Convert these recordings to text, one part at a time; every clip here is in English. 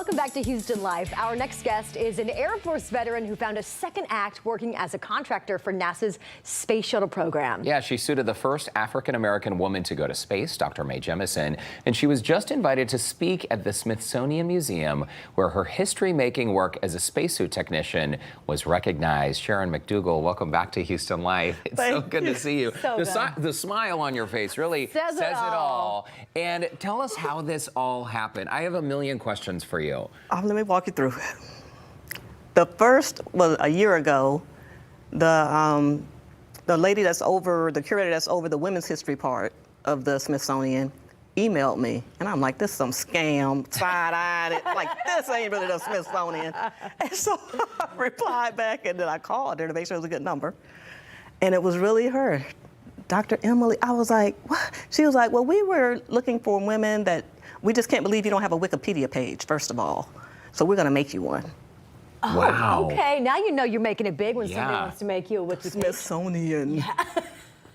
Welcome back to Houston Live. Our next guest is an Air Force veteran who found a second act working as a contractor for NASA's space shuttle program. Yeah, she suited the first African-American woman to go to space, Dr. Mae Jemison, and she was just invited to speak at the Smithsonian Museum, where her history-making work as a spacesuit technician was recognized. Sharon McDougle, welcome back to Houston Live. It's so good to see you. So the smile on your face really says it all. And tell us how this all happened. I have a million questions for you. Let me walk you through it. The first was a year ago. The lady that's over, the curator that's over the women's history part of the Smithsonian emailed me. And I'm like, this is some scam, side-eyed, like, this ain't really the Smithsonian. And so I replied back, and then I called her to make sure it was a good number. And it was really her, Dr. Emily. I was like, what? She was like, well, we were looking for women that we just can't believe you don't have a Wikipedia page, first of all. So we're going to make you one. Oh, wow. Okay, now you know you're making it big when somebody wants to make you a Wikipedia. Smithsonian. Yeah.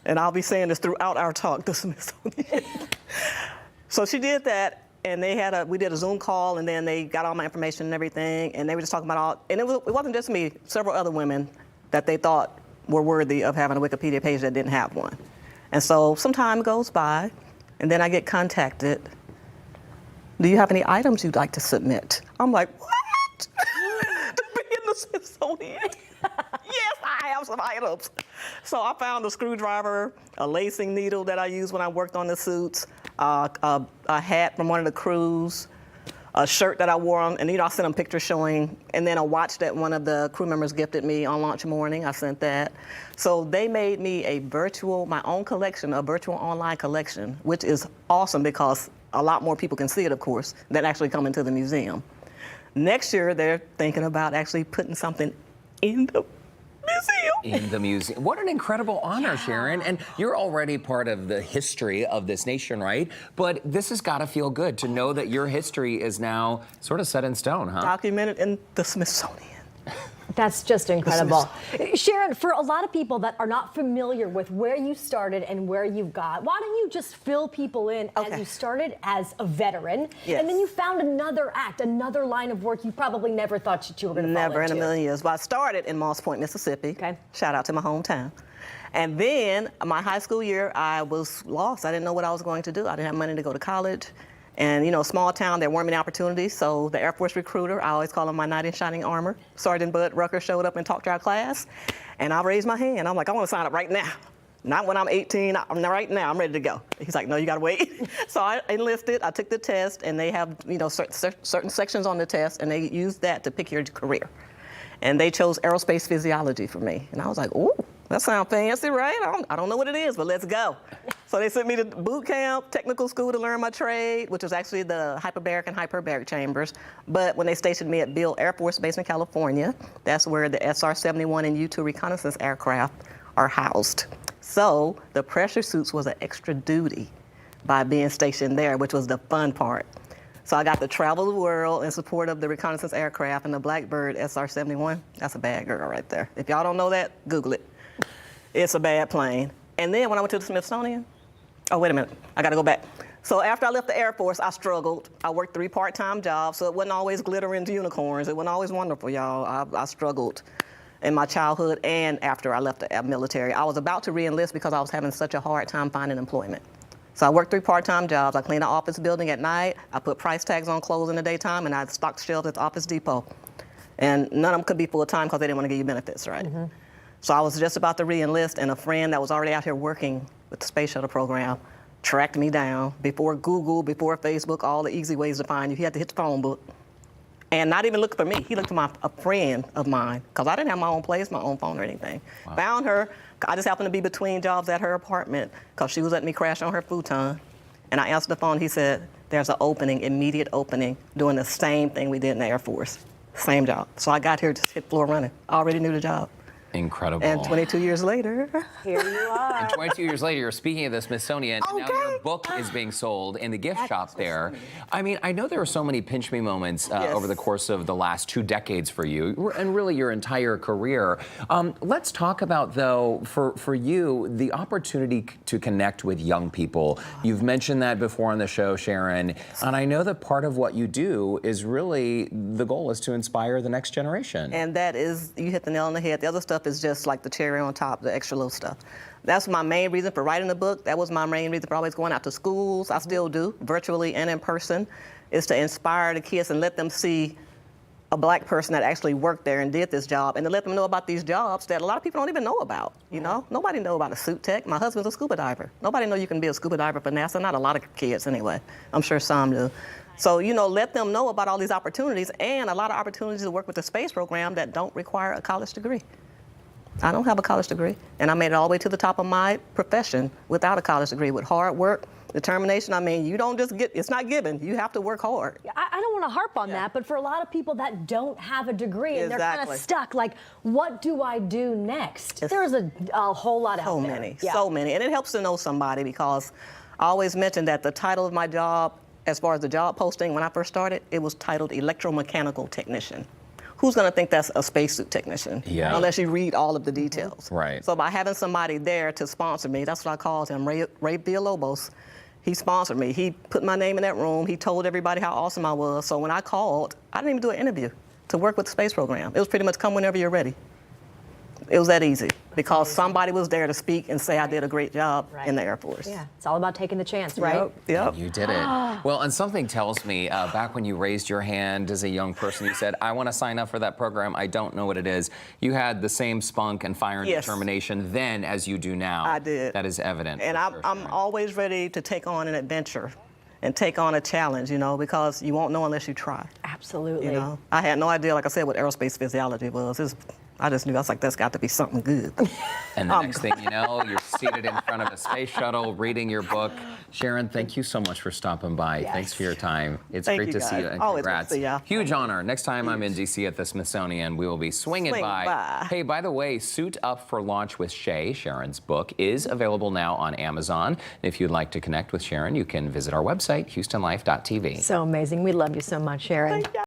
And I'll be saying this throughout our talk, the Smithsonian. So she did that, and we did a Zoom call, and then they got all my information and everything, and they were just talking about all, and it wasn't just me, several other women that they thought were worthy of having a Wikipedia page that didn't have one. And so some time goes by, and then I get contacted. Do you have any items you'd like to submit? I'm like, what? To be in the Smithsonian? Yes, I have some items. So I found a screwdriver, a lacing needle that I used when I worked on the suits, a hat from one of the crews, a shirt that I wore on, and I sent them pictures showing, and then a watch that one of the crew members gifted me on launch morning. I sent that. So they made me my own collection, a virtual online collection, which is awesome because a lot more people can see it, of course, than actually come into the museum. Next year, they're thinking about actually putting something in the museum. In the museum. What an incredible honor, Sharon. And you're already part of the history of this nation, right? But this has got to feel good to know that your history is now sort of set in stone, huh? Documented in the Smithsonian. That's just incredible. Sharon, for a lot of people that are not familiar with where you started and where you got, why don't you just fill people in as you started as a veteran, and then you found another act, another line of work you probably never thought that you were going to fall into. Never in a million years. But I started in Moss Point, Mississippi. Okay. Shout out to my hometown. And then my high school year, I was lost. I didn't know what I was going to do. I didn't have money to go to college. And, small town, there weren't many opportunities, so the Air Force recruiter, I always call him my knight in shining armor, Sergeant Bud Rucker, showed up and talked to our class, and I raised my hand. I'm like, I want to sign up right now. Not when I'm 18, right now, I'm ready to go. He's like, no, you got to wait. So I enlisted, I took the test, and they have, certain sections on the test, and they use that to pick your career. And they chose aerospace physiology for me. And I was like, ooh, that sounds fancy, right? I don't know what it is, but let's go. So they sent me to boot camp, technical school to learn my trade, which was actually the hyperbaric and hyperbaric chambers. But when they stationed me at Beale Air Force Base in California, that's where the SR-71 and U-2 reconnaissance aircraft are housed. So the pressure suits was an extra duty by being stationed there, which was the fun part. So I got to travel the world in support of the reconnaissance aircraft and the Blackbird SR-71. That's a bad girl right there. If y'all don't know that, Google it. It's a bad plane. And then when I went to the Smithsonian, oh, wait a minute, I gotta go back. So after I left the Air Force, I struggled. I worked 3 part-time jobs, so it wasn't always glitter and unicorns. It wasn't always wonderful, y'all. I struggled in my childhood and after I left the military. I was about to re-enlist because I was having such a hard time finding employment. So I worked 3 part-time jobs. I cleaned the office building at night. I put price tags on clothes in the daytime, and I stocked shelves at the Office Depot. And none of them could be full-time because they didn't want to give you benefits, right? Mm-hmm. So I was just about to re-enlist, and a friend that was already out here working with the Space Shuttle program tracked me down. Before Google, before Facebook, all the easy ways to find you, he had to hit the phone book. And not even look for me. He looked for a friend of mine, because I didn't have my own place, my own phone or anything. Wow. Found her. I just happened to be between jobs at her apartment, because she was letting me crash on her futon. And I answered the phone. He said, there's an opening, immediate opening, doing the same thing we did in the Air Force. Same job. So I got here, just hit floor running. I already knew the job. Incredible. And 22 years later, here you are. And 22 years later, you're speaking at the Smithsonian, and now your book is being sold in the gift shop there. I mean, I know there are so many pinch me moments over the course of the last 2 decades for you, and really your entire career. Let's talk about, though, for you, the opportunity to connect with young people. You've mentioned that before on the show, Sharon, and I know that part of what you do is really, the goal is to inspire the next generation. And that is, you hit the nail on the head. The other stuff is just like the cherry on top, the extra little stuff. That's my main reason for writing the book. That was my main reason for always going out to schools. I still do, virtually and in person, is to inspire the kids and let them see a black person that actually worked there and did this job, and to let them know about these jobs that a lot of people don't even know about, you know? Nobody know about a suit tech. My husband's a scuba diver. Nobody know you can be a scuba diver for NASA. Not a lot of kids anyway. I'm sure some do. So, you know, let them know about all these opportunities, and a lot of opportunities to work with the space program that don't require a college degree. I don't have a college degree, and I made it all the way to the top of my profession without a college degree, with hard work, determination. I mean, you don't just get, it's not given. You have to work hard. I don't want to harp on that, but for a lot of people that don't have a degree and they're kind of stuck, like, what do I do next? There's a whole lot out there. So many. And it helps to know somebody, because I always mention that the title of my job, as far as the job posting, when I first started, it was titled electromechanical technician. Who's going to think that's a spacesuit technician? Yeah. Unless you read all of the details. Right. So by having somebody there to sponsor me, that's what I called him, Ray Villalobos. He sponsored me. He put my name in that room. He told everybody how awesome I was. So when I called, I didn't even do an interview to work with the space program. It was pretty much come whenever you're ready. It was that easy, because somebody was there to speak and say I did a great job in the Air Force. Yeah, it's all about taking the chance, right? Yep. You did it. Well, and something tells me, back when you raised your hand as a young person, you said, I want to sign up for that program. I don't know what it is. You had the same spunk and fire and determination then as you do now. I did. That is evident. And I'm always ready to take on an adventure and take on a challenge, you know, because you won't know unless you try. Absolutely. You know, I had no idea, like I said, what aerospace physiology was. I just knew, I was like, that's got to be something good. And the next thing you know, you're seated in front of a space shuttle reading your book. Sharon, thank you so much for stopping by. Thanks for your time. It's great to see you, and congrats. Huge honor. Next time I'm in DC at the Smithsonian, we will be swinging by. Hey, by the way, Suit Up for Launch with Shay, Sharon's book, is available now on Amazon. If you'd like to connect with Sharon, you can visit our website, HoustonLife.tv. So amazing. We love you so much, Sharon.